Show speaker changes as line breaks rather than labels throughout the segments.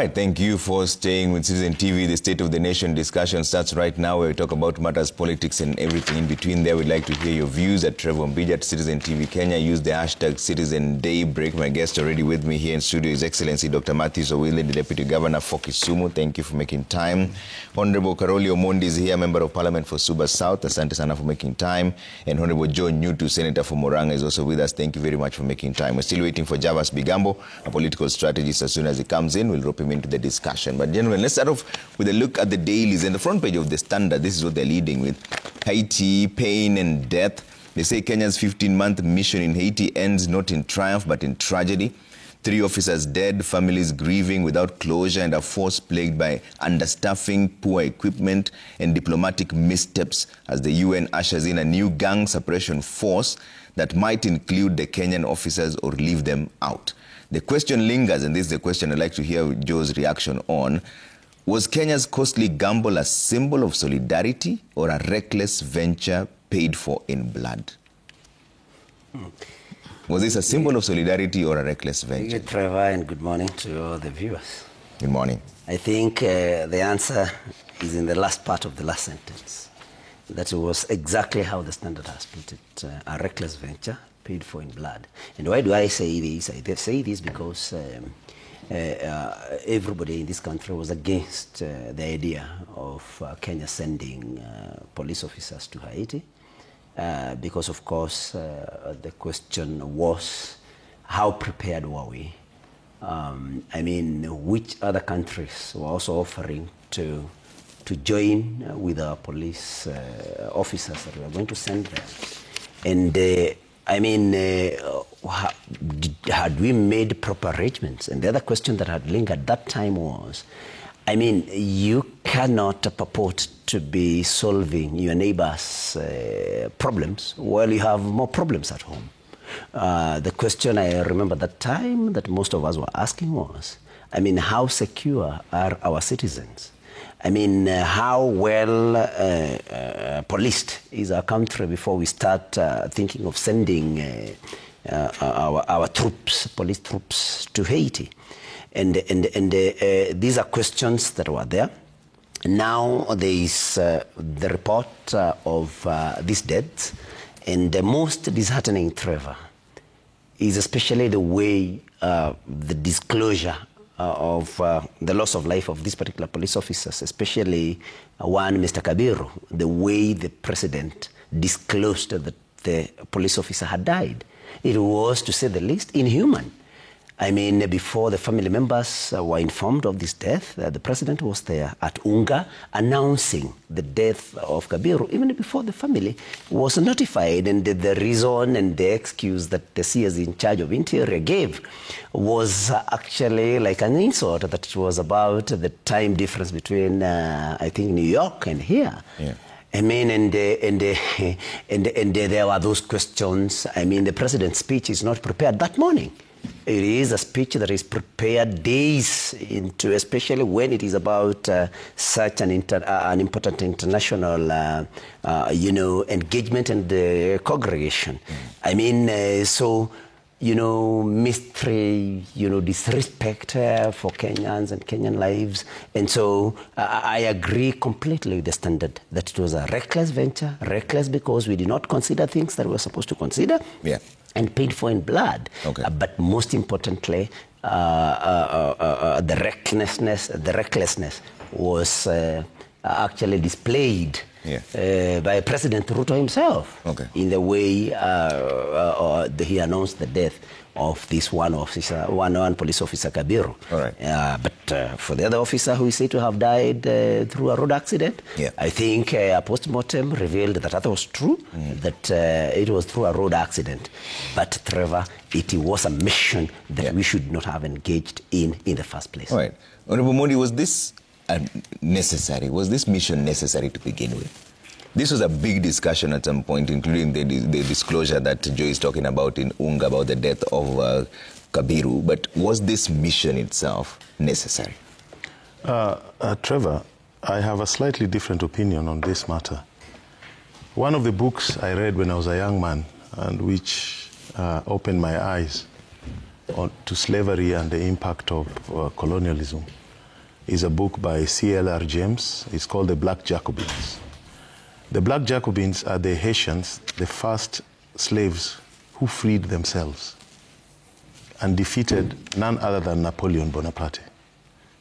right, thank you for staying with Citizen TV. The State of the Nation discussion starts right now, where we talk about matters, politics, and everything in between there. We'd like to hear your views at Trevor Mbija at Citizen TV Kenya. Use the hashtag Citizen Daybreak. My guest already with me here in studio, His Excellency Dr. Matthews Owile, the Deputy Governor for Kisumu. Thank you for making time. Honorable Karoli Omondi is here, Member of Parliament for Suba South. Asante sana for making time. And Honorable John Nyutu, Senator for Murang'a, is also with us. Thank you very much for making time. We're still waiting for Javas Bigambo, a political strategist. As soon as he comes in, we'll rope him into the discussion. But gentlemen, let's start off with a look at the dailies. And the front page of the Standard, this is what they're leading with. Haiti, pain and death. They say Kenya's 15-month mission in Haiti ends not in triumph but in tragedy. 3 officers dead, families grieving without closure, and a force plagued by understaffing, poor equipment, and diplomatic missteps as the UN ushers in a new gang suppression force that might include the Kenyan officers or leave them out. The question lingers, and this is the question I'd like to hear Joe's reaction on. Was Kenya's costly gamble a symbol of solidarity or a reckless venture paid for in blood? Was this a symbol of solidarity or a reckless venture?
Thank you, Trevor, and good morning to all the viewers.
Good morning.
I think the answer is in the last part of the last sentence. That was exactly how the Standard has put it, a reckless venture paid for in blood. And why do I say this? I say this because everybody in this country was against the idea of Kenya sending police officers to Haiti. Because, of course, the question was, how prepared were we? I mean, which other countries were also offering to join with our police officers that we are going to send them? And, I mean, had we made proper arrangements? And the other question that had lingered at that time was, I mean, you cannot purport to be solving your neighbor's problems while you have more problems at home. The question I remember that time that most of us were asking was, I mean, how secure are our citizens? I mean, how well policed is our country before we start thinking of sending our troops, police troops, to Haiti? And these are questions that were there. Now there is the report of these deaths, and the most disheartening, Trevor, is especially the way the disclosure of the loss of life of these particular police officers, especially one, Mr. Kabiru, the way the president disclosed that the police officer had died. It was, to say the least, inhuman. I mean, before the family members were informed of this death, the president was there at Unga announcing the death of Kabiru, even before the family was notified. And the reason and the excuse that the CS in charge of Interior gave was actually like an insult, that it was about the time difference between, I think, New York and here. Yeah. I mean, and there were those questions. I mean, the president's speech is not prepared that morning. It is a speech that is prepared days into, especially when it is about such an important international, engagement and congregation. I mean, so, mystery, disrespect for Kenyans and Kenyan lives. And so I agree completely with the Standard that it was a reckless venture, reckless because we did not consider things that we were supposed to consider. Yeah. And paid for in blood. Okay. But most importantly, the recklessness was actually displayed by President Ruto himself. Okay. In the way he announced the death of this one police officer, Kabiru. All right. But for the other officer who is said to have died through a road accident, I think a post-mortem revealed that that was true, that it was through a road accident. But Trevor, it was a mission that we should not have engaged in the first place.
All right. Honorable Modi, was this necessary? Was this mission necessary to begin with? This was a big discussion at some point, including the disclosure that Joe is talking about in Unga about the death of Kabiru. But was this mission itself necessary?
Trevor, I have a slightly different opinion on this matter. One of the books I read when I was a young man, and which opened my eyes to slavery and the impact of colonialism, is a book by C.L.R. James. It's called The Black Jacobins. The Black Jacobins are the Haitians, the first slaves who freed themselves and defeated none other than Napoleon Bonaparte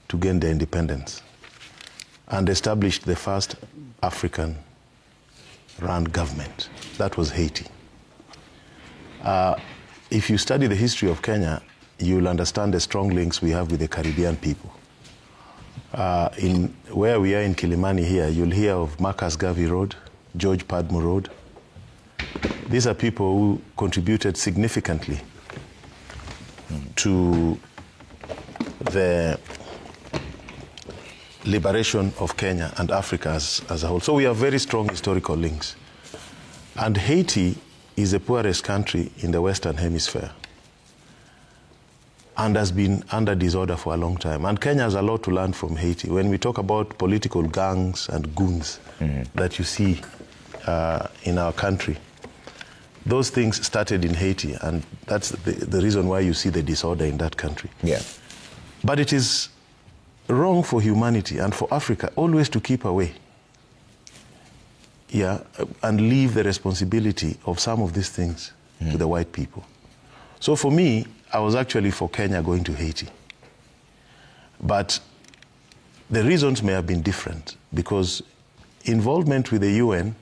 to gain their independence and established the first African-run government. That was Haiti. If you study the history of Kenya, you'll understand the strong links we have with the Caribbean people. In where we are in Kilimani here, you'll hear of Marcus Garvey Road, George Padmo Road. These are people who contributed significantly to the liberation of Kenya and Africa as a whole. So we have very strong historical links. And Haiti is the poorest country in the Western Hemisphere and has been under disorder for a long time. And Kenya has a lot to learn from Haiti. When we talk about political gangs and goons that you see in our country, those things started in Haiti, and that's the reason why you see the disorder in that country.
Yeah.
But it is wrong for humanity and for Africa always to keep away, and leave the responsibility of some of these things to the white people. So for me, I was actually for Kenya going to Haiti. But the reasons may have been different, because involvement with the UN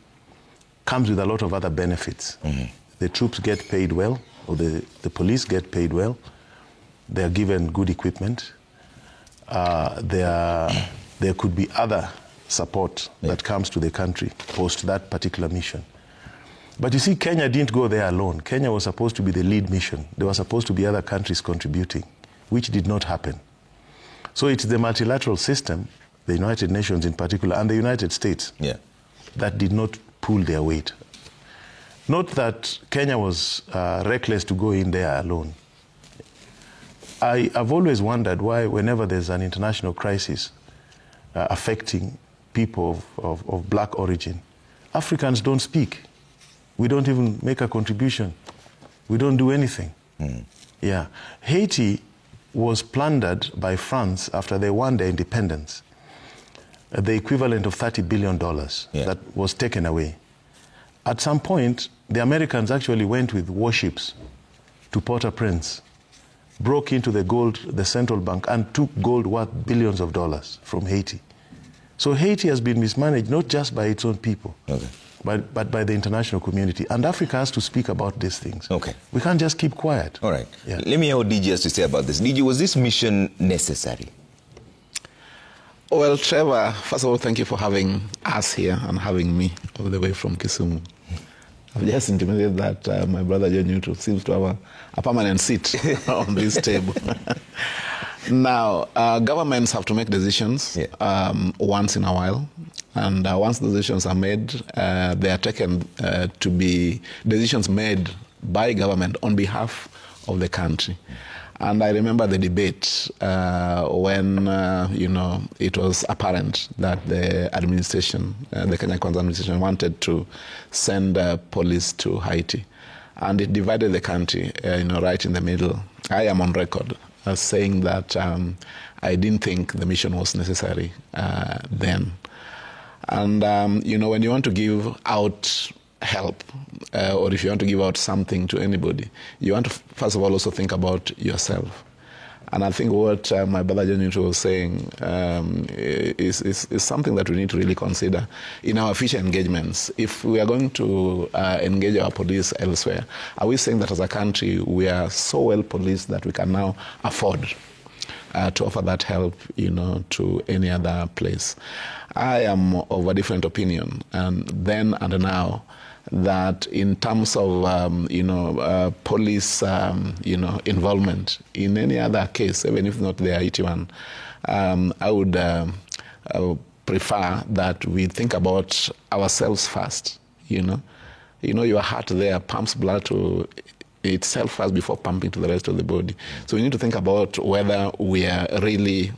comes with a lot of other benefits. The troops get paid well, or the police get paid well. They are given good equipment. There could be other support that comes to the country post that particular mission. But you see, Kenya didn't go there alone. Kenya was supposed to be the lead mission. There were supposed to be other countries contributing, which did not happen. So it's the multilateral system, the United Nations in particular, and the United States that did not pull their weight. Not that Kenya was reckless to go in there alone. I've always wondered why, whenever there's an international crisis affecting people of black origin, Africans don't speak. We don't even make a contribution. We don't do anything. Haiti was plundered by France after they won their independence. The equivalent of $30 billion that was taken away. At some point, the Americans actually went with warships to Port-au-Prince, broke into the central bank, and took gold worth billions of dollars from Haiti. So Haiti has been mismanaged not just by its own people, but by the international community. And Africa has to speak about these things. We can't just keep quiet.
All right. Let me hear what DG has to say about this. DG, was this mission necessary?
Well, Trevor, first of all, thank you for having us here and having me all the way from Kisumu. I've just intimated that my brother John Newton seems to have a permanent seat on this table. Now, governments have to make decisions once in a while. And once decisions are made, they are taken to be decisions made by government on behalf of the country. And I remember the debate when, it was apparent that the administration, the Kenya Kwanza administration, wanted to send police to Haiti. And it divided the country, right in the middle. I am on record as saying that I didn't think the mission was necessary then. And, when you want to give out help, or if you want to give out something to anybody, you want to, first of all, also think about yourself. And I think what my brother John was saying is something that we need to really consider in our future engagements. If we are going to engage our police elsewhere, are we saying that as a country we are so well policed that we can now afford to offer that help, to any other place? I am of a different opinion, and then and now, that in terms of police involvement in any other case, even if not the Haiti one, I would prefer that we think about ourselves first. Your heart there pumps blood to itself first before pumping to the rest of the body. So we need to think about whether we are really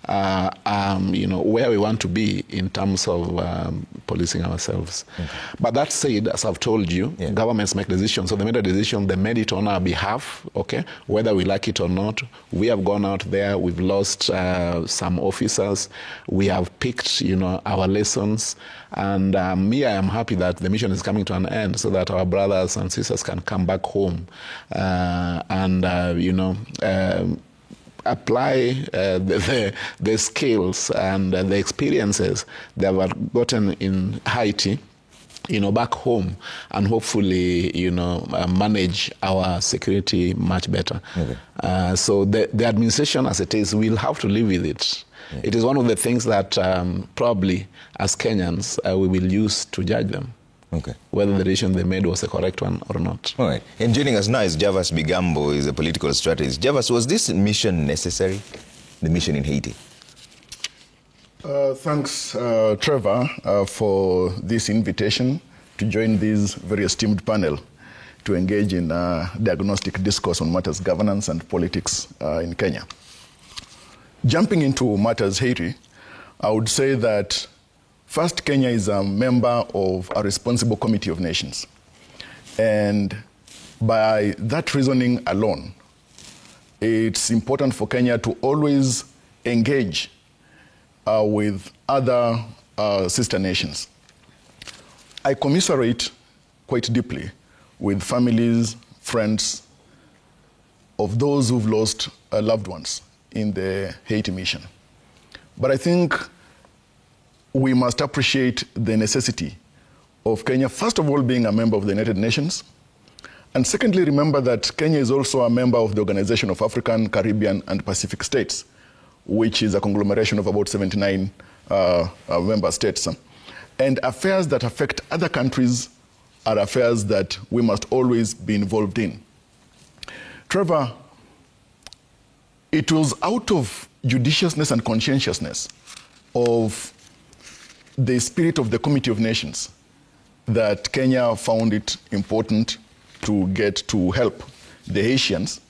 where we want to be in terms of policing ourselves. Okay. But that said, as I've told you, governments make decisions. So they made a decision, they made it on our behalf, okay? Whether we like it or not, we have gone out there, we've lost some officers, we have picked, our lessons, and I am happy that the mission is coming to an end so that our brothers and sisters can come back home apply the skills and the experiences they have gotten in Haiti, back home, and hopefully, manage our security much better. Okay. So the administration, as it is, will have to live with it. Yeah. It is one of the things that probably, as Kenyans, we will use to judge them. Okay. Whether the decision they made was the correct one or not.
All right. And joining us now is Javas Bigambo, is a political strategist. Javas, was this mission necessary, the mission in Haiti?
Thanks, Trevor, for this invitation to join this very esteemed panel to engage in diagnostic discourse on matters governance and politics in Kenya. Jumping into matters Haiti, I would say that first, Kenya is a member of a responsible committee of nations. And by that reasoning alone, it's important for Kenya to always engage with other sister nations. I commiserate quite deeply with families, friends of those who've lost loved ones in the Haiti mission. But I think we must appreciate the necessity of Kenya, first of all, being a member of the United Nations, and secondly, remember that Kenya is also a member of the Organization of African, Caribbean, and Pacific States, which is a conglomeration of about 79 member states. And affairs that affect other countries are affairs that we must always be involved in. Trevor, it was out of judiciousness and conscientiousness of the spirit of the Committee of Nations that Kenya found it important to get to help the Haitians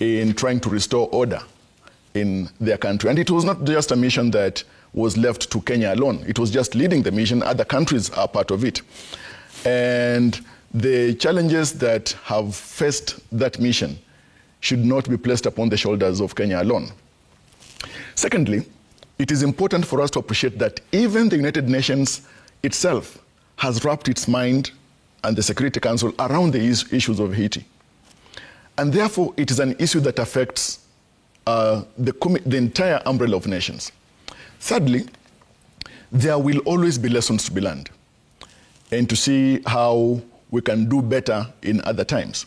in trying to restore order in their country. And it was not just a mission that was left to Kenya alone. It was just leading the mission. Other countries are part of it. And the challenges that have faced that mission should not be placed upon the shoulders of Kenya alone. Secondly, it is important for us to appreciate that even the United Nations itself has wrapped its mind and the Security Council around the issues of Haiti. And therefore, it is an issue that affects the entire umbrella of nations. Thirdly, there will always be lessons to be learned and to see how we can do better in other times.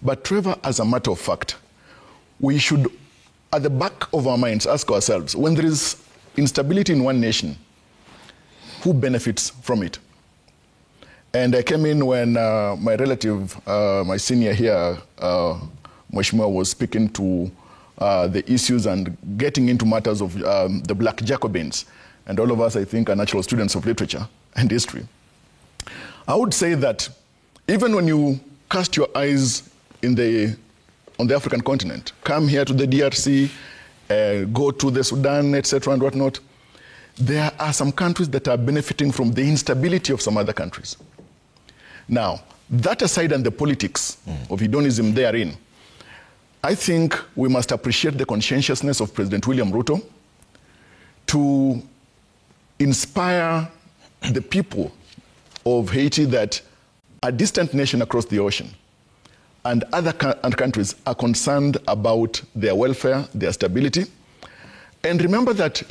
But Trevor, as a matter of fact, we should, at the back of our minds, ask ourselves, when there is instability in one nation, who benefits from it? And I came in when my relative, my senior here, Mheshimiwa, was speaking to the issues and getting into matters of the Black Jacobins. And all of us, I think, are natural students of literature and history. I would say that even when you cast your eyes on the African continent, come here to the DRC, go to the Sudan, etc., and whatnot, there are some countries that are benefiting from the instability of some other countries. Now, that aside and the politics of hedonism therein, I think we must appreciate the conscientiousness of President William Ruto to inspire the people of Haiti that a distant nation across the ocean and other countries are concerned about their welfare, their stability. And you remember that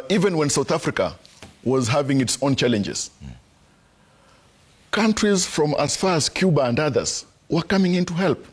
even when South Africa was having its own challenges, countries from as far as Cuba and others were coming in to help.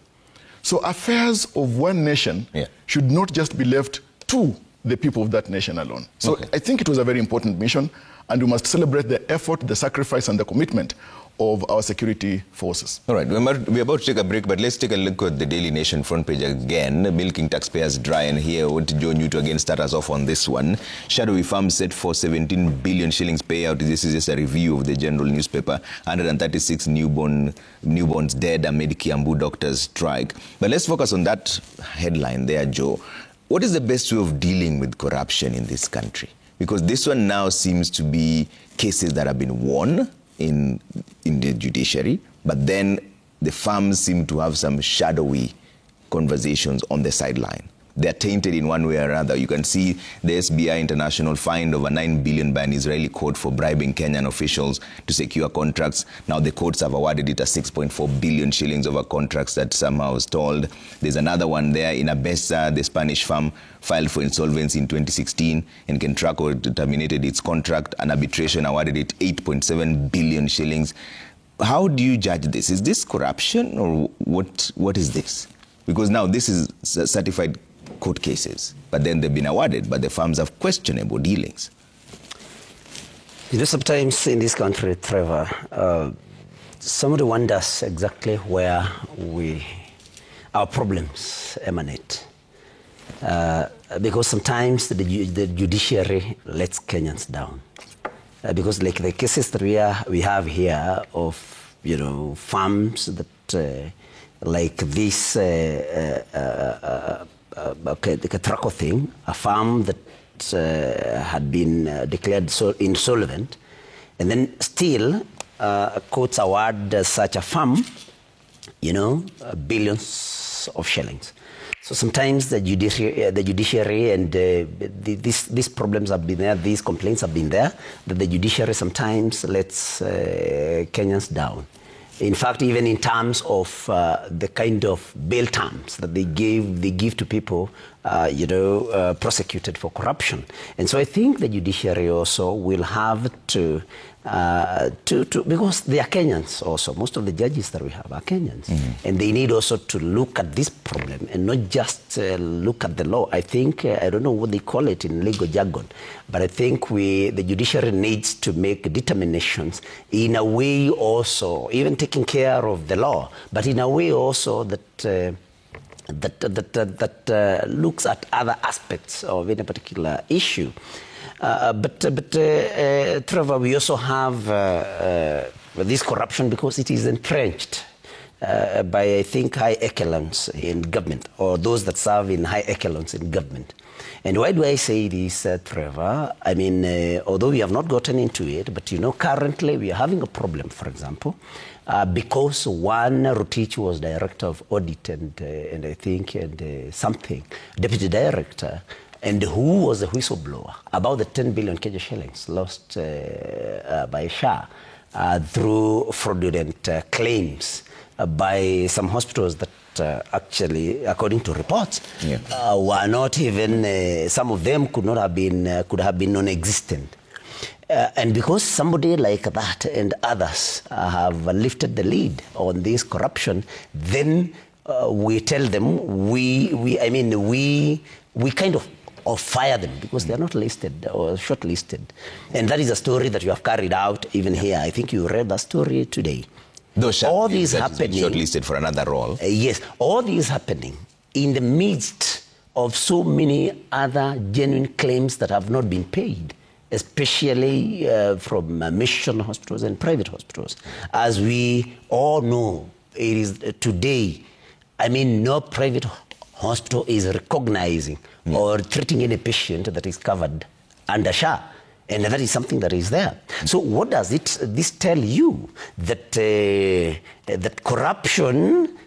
So affairs of one nation should not just be left to the people of that nation alone. So I think it was a very important mission, and we must celebrate the effort, the sacrifice, and the commitment of our security forces.
All right, we're about to take a break, but let's take a look at the Daily Nation front page again. Milking taxpayers dry, and here I want Joe Newto again start us off on this one. Shadowy Farm set for 17 billion shillings payout. This is just a review of the general newspaper. 136 newborns dead amid Kiambu doctors strike. But let's focus on that headline there, Joe. what is the best way of dealing with corruption in this country? Because this one now seems to be cases that have been won in the judiciary, but then the firms seem to have some shadowy conversations on the sideline. They're tainted in one way or another. You can see the SBI International fined over 9 billion by an Israeli court for bribing Kenyan officials to secure contracts. Now the courts have awarded it as 6.4 billion shillings over contracts that somehow was told. There's another one there in Abesa. The Spanish firm filed for insolvency in 2016, and Kentraco terminated its contract. An arbitration awarded it 8.7 billion shillings. How do you judge this? Is this corruption, or what is this? Because now this is certified court cases, but then they've been awarded, but the firms have questionable dealings.
You know, sometimes in this country, Trevor, somebody wonders exactly where our problems emanate. Because sometimes the judiciary lets Kenyans down. Because like the cases that we have here of, you know, farms that like this the Kentraco thing, a farm that had been declared insolvent, and then still courts award such a farm, you know, billions of shillings. So sometimes the judiciary and these problems have been there, these complaints have been there, that the judiciary sometimes lets Kenyans down. In fact, even in terms of the kind of bail terms that they give to people, you know, prosecuted for corruption. And so I think the judiciary also will have to because they are Kenyans also. Most of the judges that we have are Kenyans. Mm-hmm. And they need also to look at this problem and not just look at the law. I think, I don't know what they call it in legal jargon, but I think the judiciary needs to make determinations in a way also, even taking care of the law, but in a way also that looks at other aspects of any particular issue. But Trevor, we also have this corruption because it is entrenched by, I think, high echelons in government, or those that serve in high echelons in government. And why do I say this, Trevor? I mean, although we have not gotten into it, but you know, currently we are having a problem, for example, because one Rotich was director of audit and I think something, deputy director, and who was the whistleblower about the 10 billion Kenya shillings lost by SHA through fraudulent claims by some hospitals that actually, according to reports, were not even, some of them could have been non-existent. And because somebody like that and others have lifted the lead on this corruption, then we tell them, we kind of fire them because they are not listed or shortlisted. And that is a story that you have carried out even here. I think you read that story today. All these happening,
shortlisted for another role.
Yes, all these happening in the midst of so many other genuine claims that have not been paid, especially from mission hospitals and private hospitals. As we all know, it is today, I mean, no private hospital is recognizing or treating any patient that is covered under SHA. And that is something that is there. So what does this tell you? That that corruption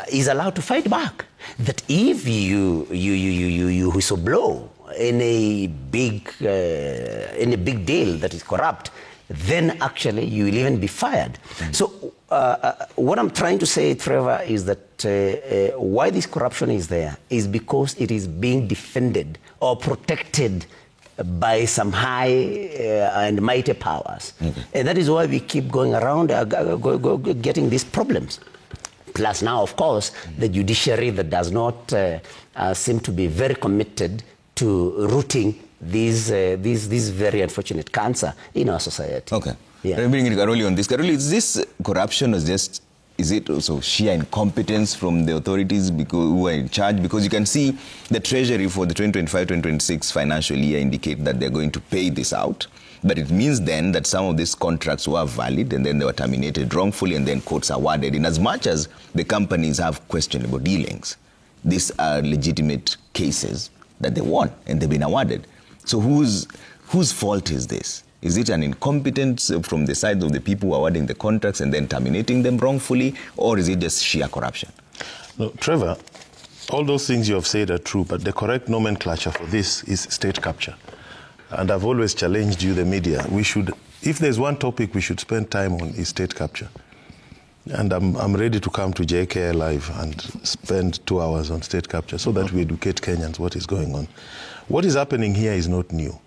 is allowed to fight back. That if you whistleblow in a big deal that is corrupt, then actually you will even be fired. So what I'm trying to say, Trevor, is that why this corruption is there is because it is being defended or protected by some high and mighty powers. And that is why we keep going around getting these problems. Plus now, of course, the judiciary that does not seem to be very committed to rooting these very unfortunate cancer in our society.
Okay. Yeah. Let me bring Karoli on this. Karoli, is this corruption or is it also sheer incompetence from the authorities who are in charge? Because you can see the Treasury for the 2025-2026 financial year indicate that they're going to pay this out. But it means then that some of these contracts were valid and then they were terminated wrongfully and then courts awarded. In as much as the companies have questionable dealings, these are legitimate cases. that they won and they've been awarded. So whose fault is this? Is it an incompetence from the side of the people who are awarding the contracts and then terminating them wrongfully, or is it just sheer corruption?
No, Trevor, all those things you have said are true, but the correct nomenclature for this is state capture. And I've always challenged you, the media. We should, if there's one topic we should spend time on, is state capture. And I'm ready to come to JKI Live and spend 2 hours on state capture so that we educate Kenyans what is going on. What is happening here is not new.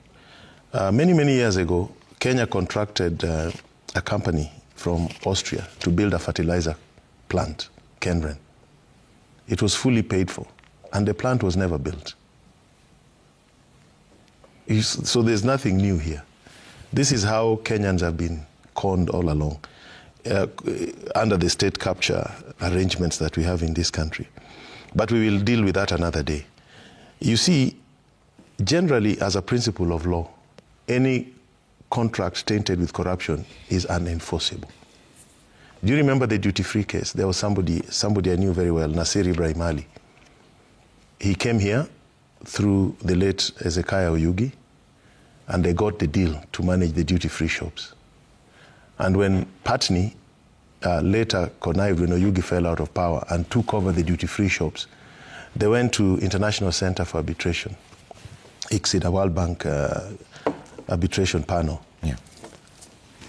Many years ago, Kenya contracted a company from Austria to build a fertilizer plant, Kenren. It was fully paid for, and the plant was never built. So there's nothing new here. This is how Kenyans have been conned all along under the state capture arrangements that we have in this country. But we will deal with that another day. You see, generally, as a principle of law, any contract tainted with corruption is unenforceable. Do you remember the duty-free case? There was somebody I knew very well, Nasir Ibrahim Ali. He came here through the late Ezekiah Oyugi, and they got the deal to manage the duty-free shops. And when Patni later connived when Oyugi fell out of power and took over the duty-free shops, they went to International Center for Arbitration, ICSID, a World Bank arbitration panel.
Yeah.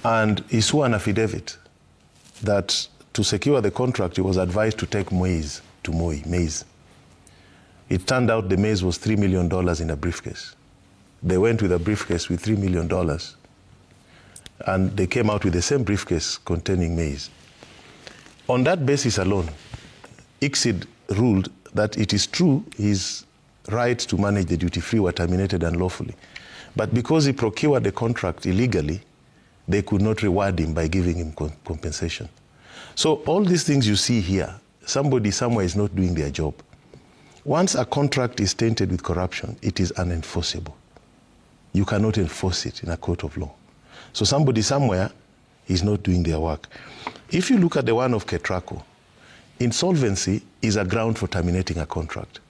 And he swore an affidavit that to secure the contract, he was advised to take maize to Moi, maize. It turned out the maize was $3 million in a briefcase. They went with a briefcase with $3 million, and they came out with the same briefcase containing maize. On that basis alone, ICSID ruled that it is true his rights to manage the duty-free were terminated unlawfully. But because he procured the contract illegally, they could not reward him by giving him compensation. So all these things you see here, somebody somewhere is not doing their job. Once a contract is tainted with corruption, it is unenforceable. You cannot enforce it in a court of law. So somebody somewhere is not doing their work. If you look at the one of Ketraco, insolvency is a ground for terminating a contract,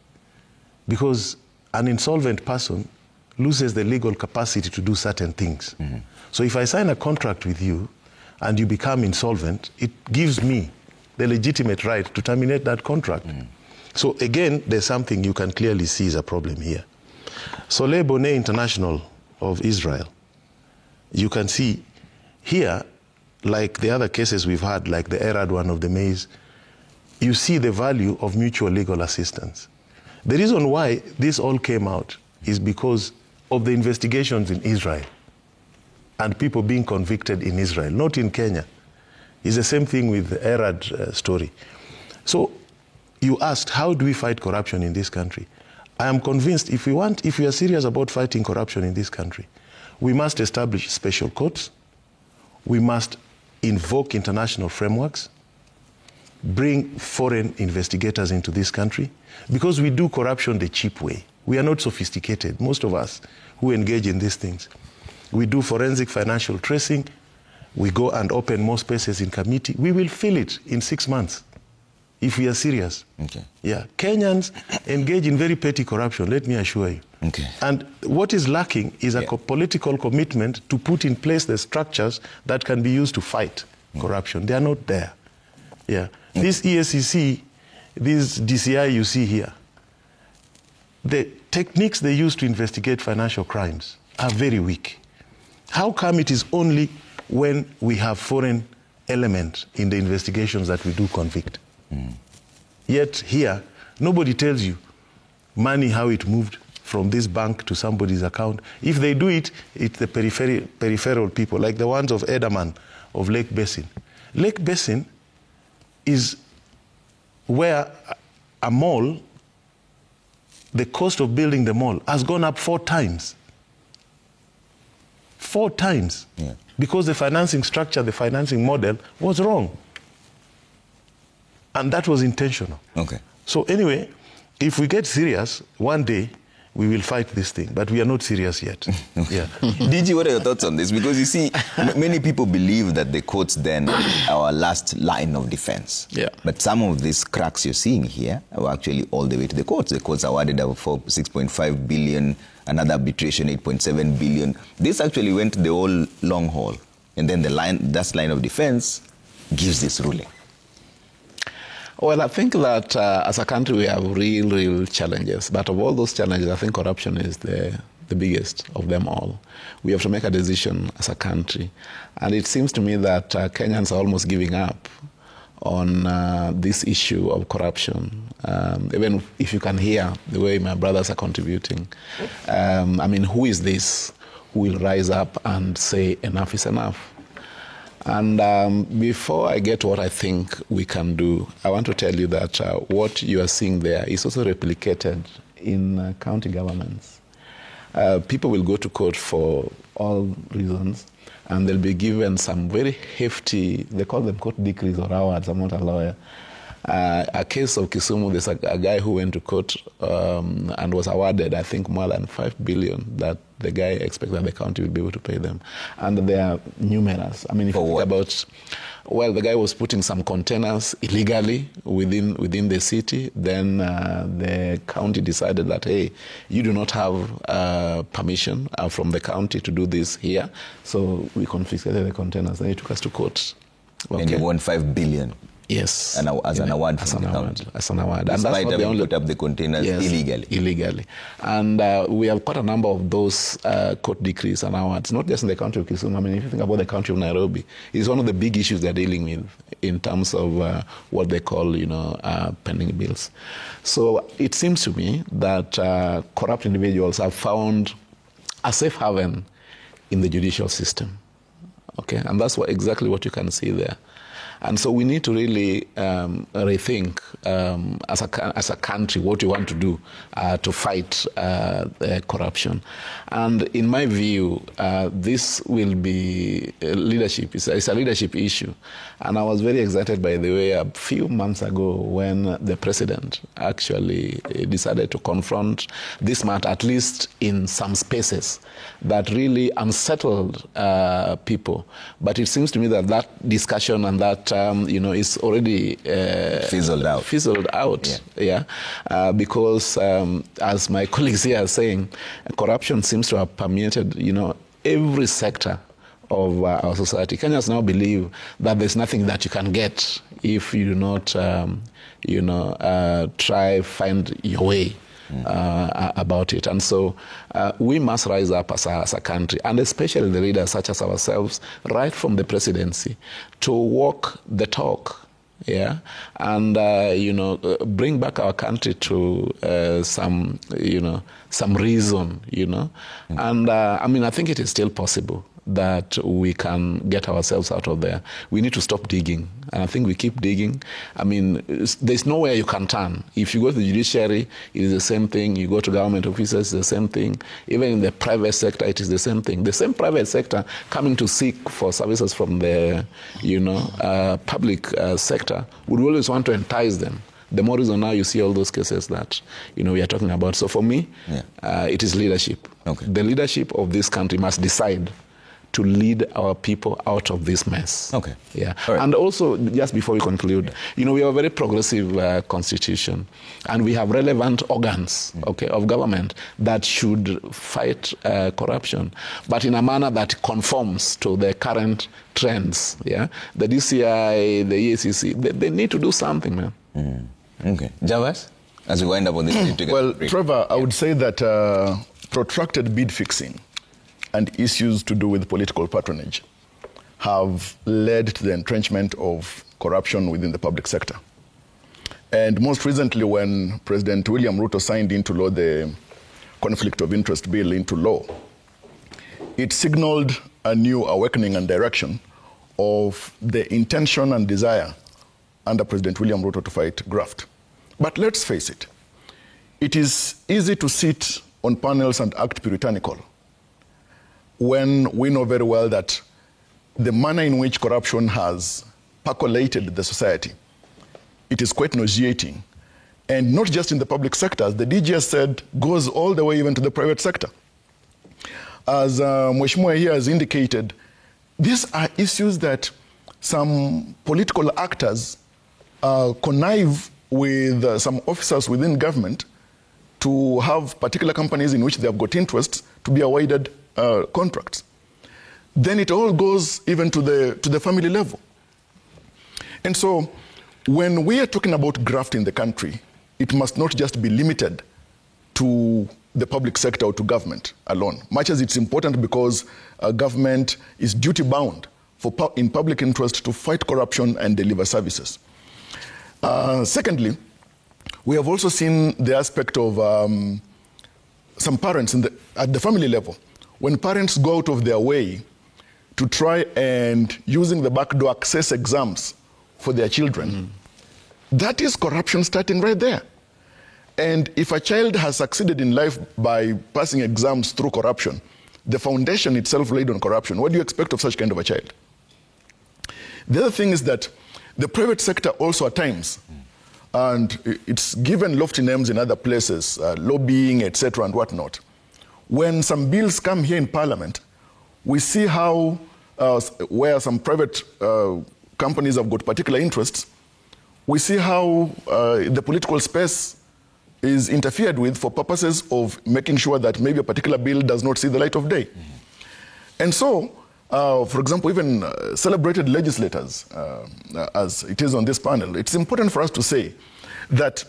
because an insolvent person loses the legal capacity to do certain things. Mm-hmm. So if I sign a contract with you and you become insolvent, it gives me the legitimate right to terminate that contract. Mm-hmm. So again, there's something you can clearly see is a problem here. Soleil Bonnet International of Israel, you can see here, like the other cases we've had, like the Erad one of the maize, you see the value of mutual legal assistance. The reason why this all came out is because of the investigations in Israel and people being convicted in Israel, not in Kenya. It's the same thing with the Erad story. So you asked, how do we fight corruption in this country? I am convinced if we are serious about fighting corruption in this country, we must establish special courts, we must invoke international frameworks, bring foreign investigators into this country, because we do corruption the cheap way. We are not sophisticated, most of us who engage in these things. We do forensic financial tracing, we go and open more spaces in committee. We will fill it in 6 months if we are serious.
Okay.
Yeah, Kenyans engage in very petty corruption, let me assure you.
Okay.
And what is lacking is a political commitment to put in place the structures that can be used to fight corruption. They are not there. Yeah. This EACC, this DCI you see here, the techniques they use to investigate financial crimes are very weak. How come it is only when we have foreign element in the investigations that we do convict? Yet here, nobody tells you money, how it moved from this bank to somebody's account. If they do it, it's the peripheral people, like the ones of Edaman, of Lake Basin. Lake Basin is where a mall, the cost of building the mall has gone up 4 times. 4 times. Yeah. Because the financing structure, the financing model was wrong. And that was intentional.
Okay.
So anyway, if we get serious, one day we will fight this thing. But we are not serious yet. Yeah.
DG, what are your thoughts on this? Because you see, many people believe that the courts then are our last line of defense.
Yeah.
But some of these cracks you're seeing here are actually all the way to the courts. The courts awarded for 6.5 billion, another arbitration 8.7 billion. This actually went the whole long haul. And then that line of defense gives this ruling.
Well, I think that as a country we have real challenges. But of all those challenges, I think corruption is the biggest of them all. We have to make a decision as a country. And it seems to me that Kenyans are almost giving up on this issue of corruption. Even if you can hear the way my brothers are contributing. I mean, who is this who will rise up and say enough is enough? And before I get to what I think we can do, I want to tell you that what you are seeing there is also replicated in county governments. People will go to court for all reasons, and they'll be given some very hefty, they call them court decrees or awards. I'm not a lawyer. A case of Kisumu, there's a guy who went to court and was awarded, I think, more than 5 billion that the guy expects that the county will be able to pay them. And they are numerous. I mean, if you think about, well, the guy was putting some containers illegally within the city. Then the county decided that, hey, you do not have permission from the county to do this here. So we confiscated the containers. Then he took us to court. Okay.
And you won 5 billion.
Yes.
As an award from the county.
As an award.
And that's not the only... put up the containers illegally. And we have quite a number of those court decrees and awards, not just in the country of Kisumu. I mean, if you think about the country of Nairobi, it's one of the big issues they're dealing with in terms of what they call, pending bills. So it seems to me that corrupt individuals have found a safe haven in the judicial system. Okay, and that's exactly what you can see there. And so we need to really rethink as a country what we want to do to fight corruption. And in my view, this will be leadership. It's a leadership issue. And I was very excited, by the way, a few months ago when the president actually decided to confront this matter, at least in some spaces, that really unsettled people. But it seems to me that that discussion and that is already fizzled out.
Because as my colleagues here are saying, corruption seems to have permeated, every sector of our society. Kenyans now believe that there's nothing that you can get if you do not, try find your way. About it. And so we must rise up as a country, and especially the leaders such as ourselves, right from the presidency, to walk the talk, and bring back our country to some reason, and I think it is still possible that we can get ourselves out of there. We need to stop digging. And I think we keep digging. I mean, there's nowhere you can turn. If you go to the judiciary, it is the same thing. You go to government offices, it's the same thing. Even in the private sector, it is the same thing. The same private sector coming to seek for services from the, public sector would always want to entice them. The more reason now you see all those cases that, we are talking about. So for me, it is leadership.
Okay.
The leadership of this country must decide to lead our people out of this mess.
Okay.
Yeah.
Right.
And also, just before we conclude, we have a very progressive constitution, and we have relevant organs, of government that should fight corruption, but in a manner that conforms to the current trends. Yeah. The DCI, the EACC, they need to do something, man.
Okay. Javas, as we wind up on this.
Well, Trevor, I would say that protracted bid fixing and issues to do with political patronage have led to the entrenchment of corruption within the public sector. And most recently, when President William Ruto signed into law the Conflict of Interest Bill into law, it signaled a new awakening and direction of the intention and desire under President William Ruto to fight graft. But let's face it, it is easy to sit on panels and act puritanical when we know very well that the manner in which corruption has percolated the society, it is quite nauseating And not just in the public sector, as the DG has said, goes all the way even to the private sector. As Mheshimiwa here has indicated, these are issues that some political actors connive with some officers within government to have particular companies in which they have got interests to be awarded contracts. Then it all goes even to the family level. And so when we are talking about graft in the country, it must not just be limited to the public sector or to government alone, much as it's important because government is duty-bound in public interest to fight corruption and deliver services. Secondly, we have also seen the aspect of some parents at the family level. When parents go out of their way to try and using the backdoor access exams for their children, that is corruption starting right there. And if a child has succeeded in life by passing exams through corruption, the foundation itself laid on corruption, what do you expect of such kind of a child? The other thing is that the private sector also at times, and it's given lofty names in other places, lobbying, etc. and whatnot. When some bills come here in Parliament, we see how, where some private companies have got particular interests, we see how the political space is interfered with for purposes of making sure that maybe a particular bill does not see the light of day. And so, for example, even celebrated legislators, as it is on this panel, it's important for us to say that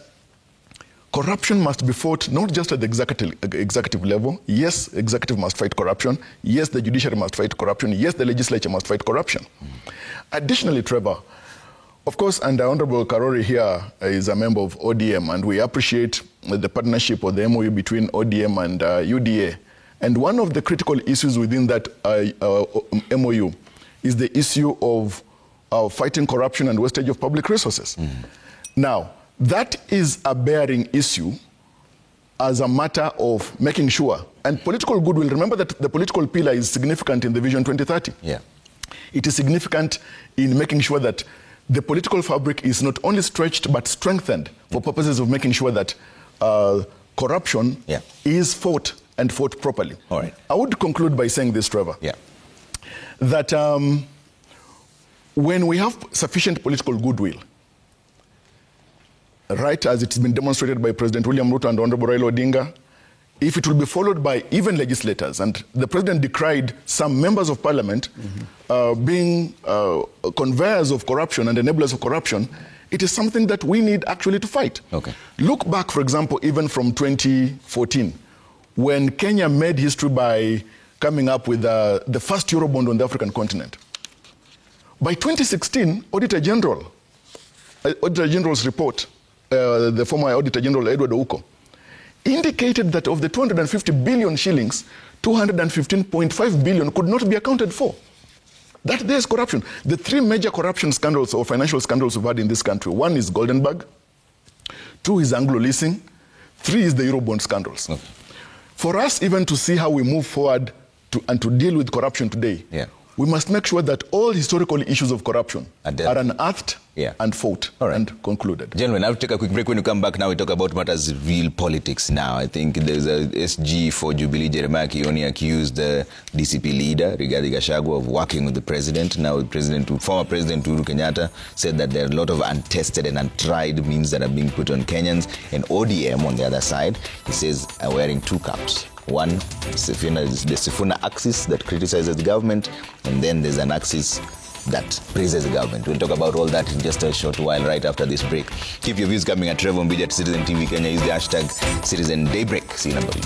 corruption must be fought not just at the executive level. Yes, executive must fight corruption. Yes, the judiciary must fight corruption. Yes, the legislature must fight corruption. Additionally, Trevor, of course, and Honorable Karori here is a member of ODM, and we appreciate the partnership or the MOU between ODM and UDA. And one of the critical issues within that MOU is the issue of fighting corruption and wastage of public resources. Now, that is a bearing issue as a matter of making sure, and political goodwill, remember that the political pillar is significant in the Vision 2030. Yeah. It is significant in making sure that the political fabric is not only stretched but strengthened for purposes of making sure that corruption is fought and fought properly. All right. I would conclude by saying this, Trevor, that when we have sufficient political goodwill, right as it's been demonstrated by President William Ruto and Honorable Raila Odinga, if it will be followed by even legislators, and the president decried some members of parliament being conveyors of corruption and enablers of corruption, it is something that we need actually to fight. Okay. Look back, for example, even from 2014, when Kenya made history by coming up with the first Eurobond on the African continent. By 2016, Auditor General's report, the former Auditor General Edward Ouko, indicated that of the 250 billion shillings, 215.5 billion could not be accounted for. That there is corruption. The three major corruption scandals or financial scandals we've had in this country, one is Goldenberg, two is Anglo Leasing, three is the Eurobond scandals. Okay. For us even to see how we move forward and to deal with corruption today, we must make sure that all historical issues of corruption are unearthed and fought and concluded.
Gentlemen, I'll take a quick break. When you come back now, we talk about matters real politics now. I think there's a SG for Jubilee, Jeremiah Kioni, accused the DCP leader, Rigathi Gachagua, of working with the president. Now, former President Uhuru Kenyatta said that there are a lot of untested and untried means that are being put on Kenyans. And ODM, on the other side, he says, are wearing two caps. One, the Sifuna axis that criticizes the government, and then there's an axis that praises the government. We'll talk about all that in just a short while, right after this break. Keep your views coming at Trevor Mbija at Citizen TV Kenya. Use the hashtag Citizen Daybreak. See you in a bit.